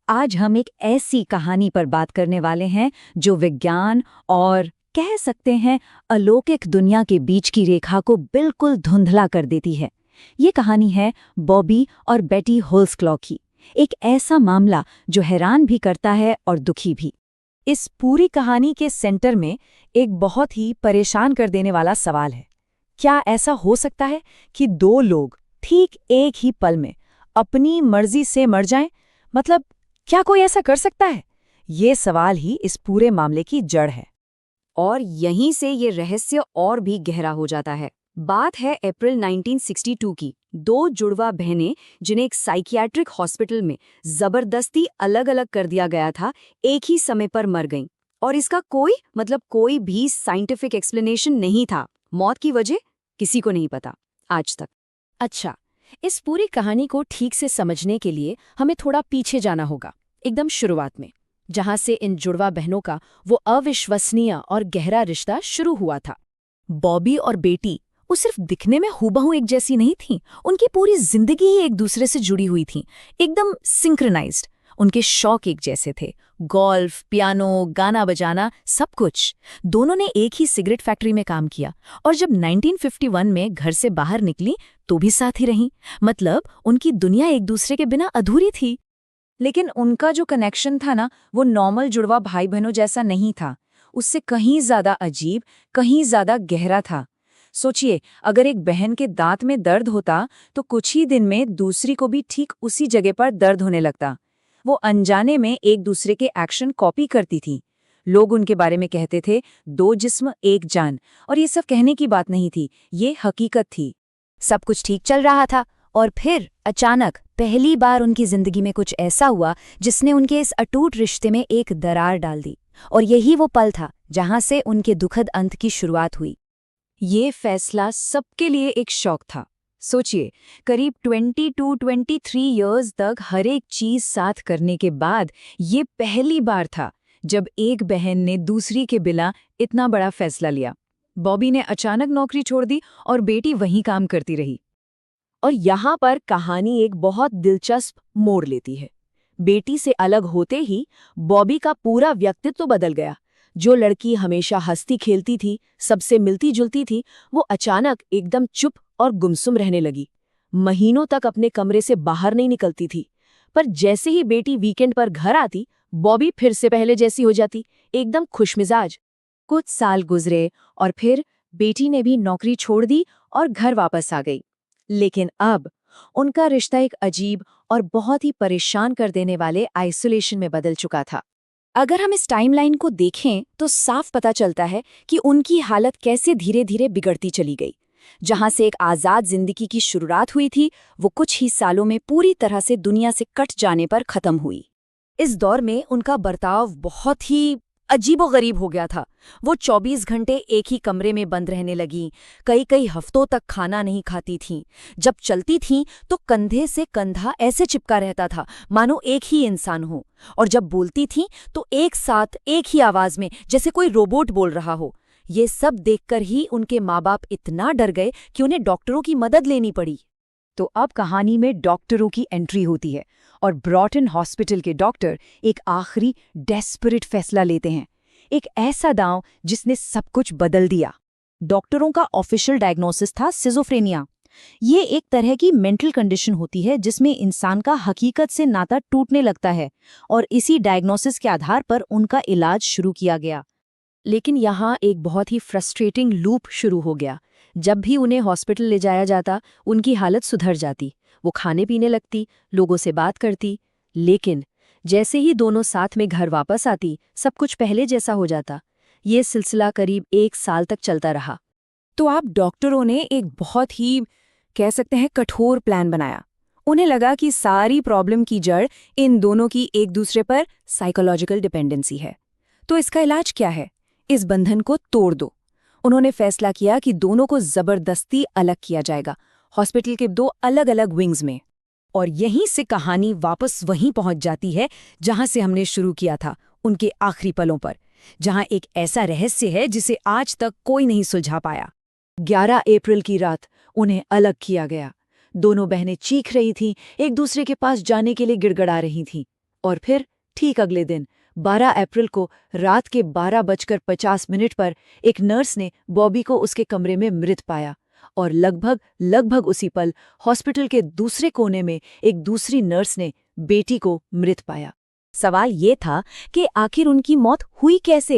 आज हम एक ऐसी कहानी पर बात करने वाले हैं जो विज्ञान और कह सकते हैं अलौकिक दुनिया के बीच की रेखा को बिल्कुल धुंधला कर देती है। ये कहानी है बॉबी और बेटी होल्सक्लॉ की। एक ऐसा मामला जो हैरान भी करता है और दुखी भी। इस पूरी कहानी के सेंटर में एक बहुत ही परेशान कर देने वाला सवाल है। क्या ऐसा हो सकता है कि दो लोग ठीक एक ही पल में अपनी मर्जी से मर जाएं? मतलब क्या कोई ऐसा कर सकता है? ये सवाल ही इस पूरे मामले की जड़ है। और यहीं से ये रहस्य और भी गहरा हो जाता है। बात है अप्रैल 1962 की। दो जुड़वा बहनें जिन्हें एक साइकियाट्रिक हॉस्पिटल में जबरदस्ती अलग अलग कर दिया गया था, एक ही समय पर मर गईं। और इसका कोई भी साइंटिफिक एक्सप्लेनेशन नहीं था। मौत की वजह किसी को नहीं पता आज तक। अच्छा, इस पूरी कहानी को ठीक से समझने के लिए हमें थोड़ा पीछे जाना होगा, एकदम शुरुआत में, जहां से इन जुड़वा बहनों का वो अविश्वसनीय और गहरा रिश्ता शुरू हुआ था। बॉबी और बेटी वो सिर्फ दिखने में हूबहू एक जैसी नहीं थीं, उनकी पूरी जिंदगी ही एक दूसरे से जुड़ी हुई थी, एकदम सिंक्रोनाइज्ड। उनके शौक एक जैसे थे, गोल्फ, पियानो, गाना बजाना, सब कुछ। दोनों ने एक ही सिगरेट फैक्ट्री में काम किया और जब 1951 में घर से बाहर निकली तो भी साथ ही रहीं। मतलब उनकी दुनिया एक दूसरे के बिना अधूरी थी। लेकिन उनका जो कनेक्शन था ना, वो नॉर्मल जुड़वा भाई बहनों जैसा नहीं था। उससे कहीं ज्यादा अजीब, कहीं ज्यादा गहरा था। सोचिए, अगर एक बहन के दांत में दर्द होता तो कुछ ही दिन में दूसरी को भी ठीक उसी जगह पर दर्द होने लगता। वो अनजाने में एक दूसरे के एक्शन कॉपी करती थी। लोग उनके बारे में कहते थे, दो जिस्म एक जान। और ये सब कहने की बात नहीं थी, ये हकीकत थी। सब कुछ ठीक चल रहा था और फिर अचानक पहली बार उनकी जिंदगी में कुछ ऐसा हुआ जिसने उनके इस अटूट रिश्ते में एक दरार डाल दी। और यही वो पल था जहां से उनके दुखद अंत की शुरुआत हुई। ये फैसला सबके लिए एक शौक था। सोचिए, करीब 22-23 इयर्स तक हर एक चीज साथ करने के बाद ये पहली बार था जब एक बहन ने दूसरी के बिना इतना बड़ा फैसला लिया। बॉबी ने अचानक नौकरी छोड़ दी और बेटी वहीं काम करती रही। और यहाँ पर कहानी एक बहुत दिलचस्प मोड़ लेती है। बेटी से अलग होते ही बॉबी का पूरा व्यक्तित्व बदल गया। जो लड़की हमेशा हंसती खेलती थी, सबसे मिलती जुलती थी, वो अचानक एकदम चुप और गुमसुम रहने लगी। महीनों तक अपने कमरे से बाहर नहीं निकलती थी। पर जैसे ही बेटी वीकेंड पर घर आती, बॉबी फिर से पहले जैसी हो जाती, एकदम खुशमिजाज। कुछ साल गुजरे और फिर बेटी ने भी नौकरी छोड़ दी और घर वापस आ गई। लेकिन अब उनका रिश्ता एक अजीब और बहुत ही परेशान कर देने वाले आइसोलेशन में बदल चुका था। अगर हम इस टाइमलाइन को देखें तो साफ पता चलता है कि उनकी हालत कैसे धीरे धीरे बिगड़ती चली गई। जहां से एक आज़ाद जिंदगी की शुरुआत हुई थी, वो कुछ ही सालों में पूरी तरह से दुनिया से कट जाने पर खत्म हुई। इस दौर में उनका बर्ताव बहुत ही अजीबोगरीब हो गया था। वो 24 घंटे एक ही कमरे में बंद रहने लगीं, कई कई हफ्तों तक खाना नहीं खाती थीं। जब चलती थीं तो कंधे से कंधा ऐसे चिपका रहता था मानो एक ही इंसान हो। और जब बोलती थीं तो एक साथ एक ही आवाज में, जैसे कोई रोबोट बोल रहा हो। ये सब देखकर ही उनके माँ बाप इतना डर गए कि उन्हें डॉक्टरों की मदद लेनी पड़ी। तो अब कहानी में डॉक्टरों की एंट्री होती है और ब्रॉटन हॉस्पिटल के डॉक्टर एक आखिरी डेस्परेट फैसला लेते हैं, एक ऐसा दांव जिसने सब कुछ बदल दिया। डॉक्टरों का ऑफिशियल डायग्नोसिस था सिजोफ्रेनिया। ये एक तरह की मेंटल कंडीशन होती है जिसमें इंसान का हकीकत से नाता टूटने लगता है, और इसी डायग्नोसिस के आधार पर उनका इलाज शुरू किया गया। लेकिन यहाँ एक बहुत ही फ्रस्ट्रेटिंग लूप शुरू हो गया। जब भी उन्हें हॉस्पिटल ले जाया जाता, उनकी हालत सुधर जाती। वो खाने पीने लगती, लोगों से बात करती। लेकिन जैसे ही दोनों साथ में घर वापस आती, सब कुछ पहले जैसा हो जाता। ये सिलसिला करीब 1 साल तक चलता रहा। तो आप डॉक्टरों ने एक बहुत ही, कह सकते हैं, कठोर प्लान बनाया। उन्हें लगा कि सारी प्रॉब्लम की जड़ इन दोनों की एक दूसरे पर साइकोलॉजिकल डिपेंडेंसी है। तो इसका इलाज क्या है? इस बंधन को तोड़ दो। उन्होंने फैसला किया कि दोनों को जबरदस्ती अलग किया जाएगा, हॉस्पिटल के 2 अलग अलग विंग्स में। और यहीं से कहानी वापस वहीं पहुंच जाती है जहां से हमने शुरू किया था, उनके आखिरी पलों पर, जहां एक ऐसा रहस्य है जिसे आज तक कोई नहीं सुलझा पाया। 11 अप्रैल की रात उन्हें अलग किया गया। दोनों बहनें चीख रही थीं, एक दूसरे के पास जाने के लिए गिड़गड़ा रही थीं। और फिर ठीक अगले दिन 12 अप्रैल को रात के 12:50 पर एक नर्स ने बॉबी को उसके कमरे में मृत पाया और लगभग उसी पल हॉस्पिटल के दूसरे कोने में एक दूसरी नर्स ने बेटी को मृत पाया। सवाल ये था कि आखिर उनकी मौत हुई कैसे?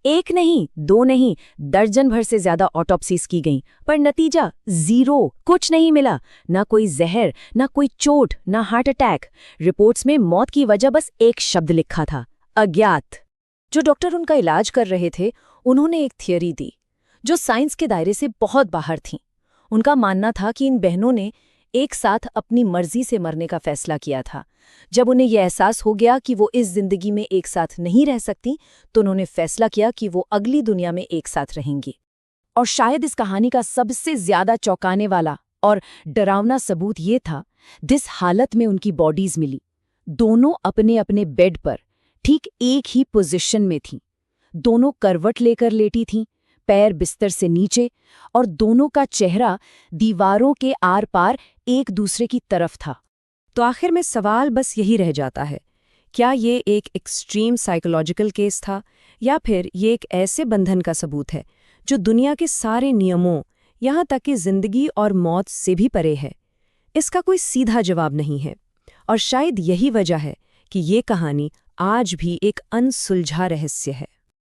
एक नहीं, दो नहीं, दर्जन भर से ज्यादा ऑटोप्सीज की गईं, पर नतीजा जीरो, कुछ नहीं मिला। ना कोई जहर, ना कोई चोट, ना हार्ट अटैक। रिपोर्ट्स में मौत की वजह बस एक शब्द लिखा था, अज्ञात। जो डॉक्टर उनका इलाज कर रहे थे, उन्होंने एक थियरी दी जो साइंस के दायरे से बहुत बाहर थी। उनका मानना था कि इन बहनों ने एक साथ अपनी मर्जी से मरने का फैसला किया था। जब उन्हें यह एहसास हो गया कि वो इस जिंदगी में एक साथ नहीं रह सकती, तो उन्होंने फैसला किया कि वो अगली दुनिया में एक साथ रहेंगी। और शायद इस कहानी का सबसे ज्यादा चौंकाने वाला और डरावना सबूत ये था, जिस हालत में उनकी बॉडीज मिली, दोनों अपने अपने बेड पर ठीक एक ही पोजीशन में थीं। दोनों करवट लेकर लेटी थीं, पैर बिस्तर से नीचे, और दोनों का चेहरा दीवारों के आर पार एक दूसरे की तरफ था। तो आखिर में सवाल बस यही रह जाता है, क्या ये एक एक्सट्रीम साइकोलॉजिकल केस था, या फिर ये एक ऐसे बंधन का सबूत है जो दुनिया के सारे नियमों, यहाँ तक कि जिंदगी और मौत से भी परे है? इसका कोई सीधा जवाब नहीं है, और शायद यही वजह है कि ये कहानी आज भी एक अनसुलझा रहस्य है।